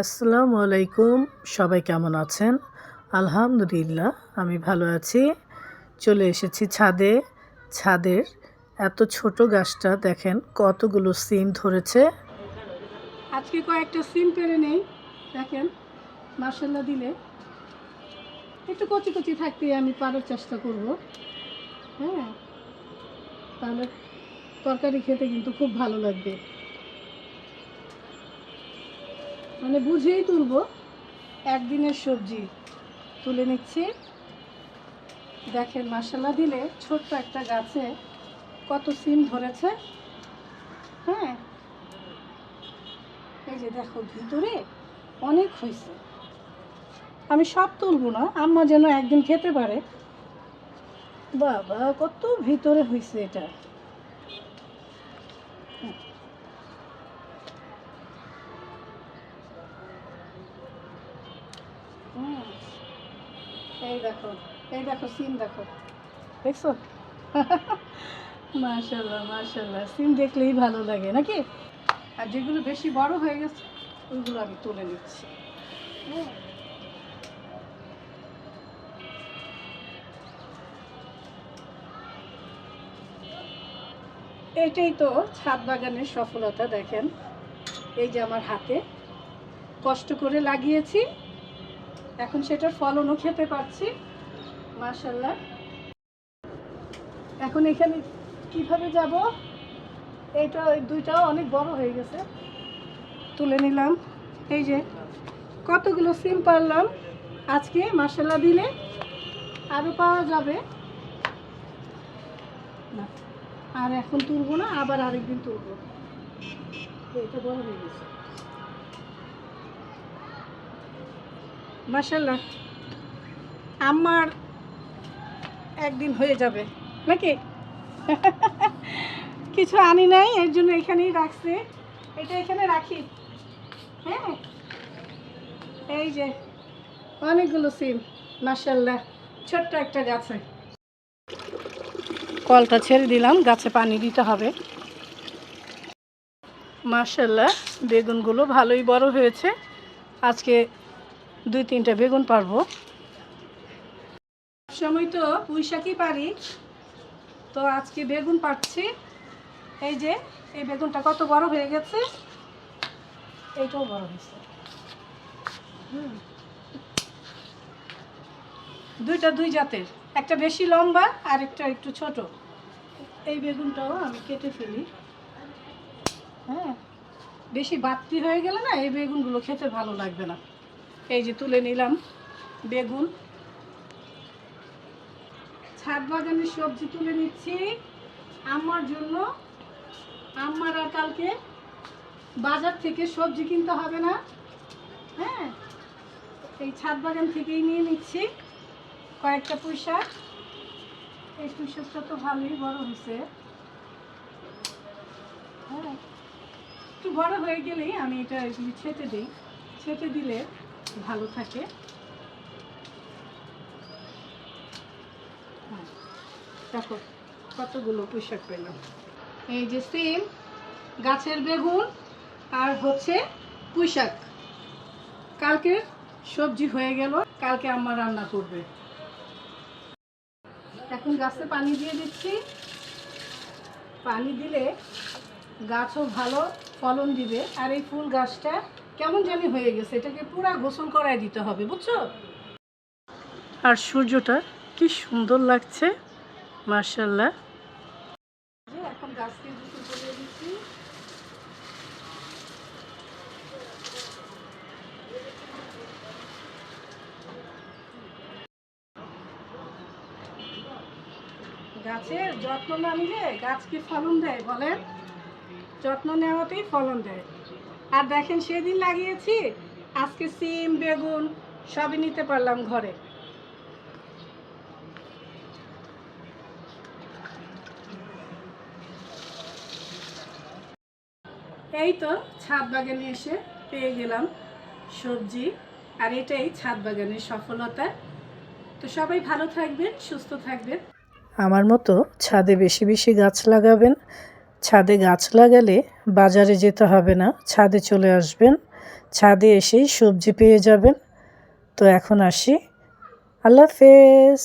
আসসালামু আলাইকুম। সবাই কেমন আছেন? আলহামদুলিল্লাহ আমি ভালো আছি। চলে এসেছি ছাদে। ছাদের এত ছোট গাছটা দেখেন কতগুলো সিম ধরেছে। আজকে কয়েকটা সিম পেরে নেই। দেখেন মাশাল্লাহ দিলে একটু কচি কচি থাকতে আমি পারার চেষ্টা করব। হ্যাঁ, তাহলে তরকারি খেতে কিন্তু খুব ভালো লাগবে। মানে বুঝেই তুলবো, একদিনের সবজি তুলে নিচ্ছি। দেখেন মাশাল্লাহ দিলে ছোট্ট একটা গাছে কত সিম ধরেছে। হ্যাঁ, এই যে দেখো ভিতরে অনেক হয়েছে। আমি সব তুলবো না, আম্মা যেন একদিন খেতে পারে। বাবা কত ভিতরে হয়েছে এটা। এই দেখো, এই দেখো সিম দেখো, দেখছো? মাশাল্লাহ মাশাল্লাহ, সিম দেখলেই ভালো লাগে নাকি? আর যেগুলো বেশি বড় হয়ে গেছে ওইগুলো আমি তুলে নিচ্ছি। এইটাই তো ছাদ বাগানের সফলতা। দেখেন এই যে আমার হাতে কষ্ট করে লাগিয়েছি, এখন সেটার ফলনও খেতে পাচ্ছি মাশাল্লাহ। এখন এখানে কিভাবে যাব? এইটা ওই দুইটাও অনেক বড় হয়ে গেছে, তুলে নিলাম। এই যে কতগুলো সিম পারলাম আজকে মাশাল্লাহ দিলে, আরও পাওয়া যাবে না। আর এখন তুলবো না, আবার আরেকদিন তুলবো। এটা বড় হয়ে গেছে মাশাল্লাহ। আমার একদিন হয়ে যাবে নাকি? কিছু আনি নাই, এর জন্য এখানেই রাখছি। এটা এখানে রাখি। হ্যাঁ, এই যে অনেকগুলো সিম মাশাল্লাহ, ছোট্ট একটা গাছে। কলটা ছেড়ে দিলাম, গাছে পানি দিতে হবে। মাশাল্লাহ বেগুনগুলো ভালোই বড় হয়েছে। আজকে 2-3টা বেগুন পারবো। সময় তো পুঁই শাকই পারি, তো আজকে বেগুন পাচ্ছি। এই যে এই বেগুনটা কত বড় হয়ে গেছে, এইটাও বড় হয়েছে। দুইটা দুই জাতের, একটা বেশি লম্বা আর একটা একটু ছোট। এই বেগুনটাও আমি কেটে ফেলি। হ্যাঁ, বেশি বাড়তি হয়ে গেলে না এই বেগুনগুলো খেতে ভালো লাগবে না। এই যে তুলে নিলাম বেগুন। ছাদ বাগানের সবজি তুলে নিচ্ছি আমার জন্য। আমার আর কালকে বাজার থেকে সবজি কিনতে হবে না। হ্যাঁ, এই ছাদ বাগান থেকেই নিয়ে নিচ্ছি কয়েকটা পুঁই শাক। এই পুঁই শাকটা তো ভালোই বড় হয়েছে। হ্যাঁ, একটু বড় হয়ে গেলেই আমি এটা ছেটে দিই, ছেটে দিলে ভালো থাকে। হ্যাঁ, দেখো কতগুলো পুঁই শাক পেলাম। এই যে সিম, গাছের বেগুন, আর হচ্ছে পুঁই শাক। কালকের সবজি হয়ে গেল, কালকে আম্মা রান্না করবে। এখন গাছে পানি দিয়ে দিচ্ছি। পানি দিলে গাছও ভালো ফলন দিবে। আর এই ফুল গাছটা কেমন জানি হয়ে গেছে, এটাকে পুরা গোসল করায় দিতে হবে, বুঝছো? আর সূর্যটা কি সুন্দর লাগছে মাশাআল্লাহ। এখন গাছকে গোসল করে দিচ্ছি। গাছের যত্ন না নিলে গাছ কি ফলন দেয় বলেন? যত্ন নেওয়াতেই ফলন দেয়। আর দেখেন সেদিন লাগিয়েছি, আজকে সিম বেগুন সবই নিতে পারলাম ঘরে। এই তো ছাদ বাগানে এসে পেয়ে গেলাম সবজি, আর এটাই ছাদ বাগানের সফলতা। তো সবাই ভালো থাকবেন, সুস্থ থাকবেন। আমার মতো ছাদে বেশি বেশি গাছ লাগাবেন। ছাদে গাছ লাগালে বাজারে যেতে হবে না, ছাদে চলে আসবেন। ছাদে এসেই সবজি পেয়ে যাবেন। তো এখন আসি, আল্লাহ হাফেজ।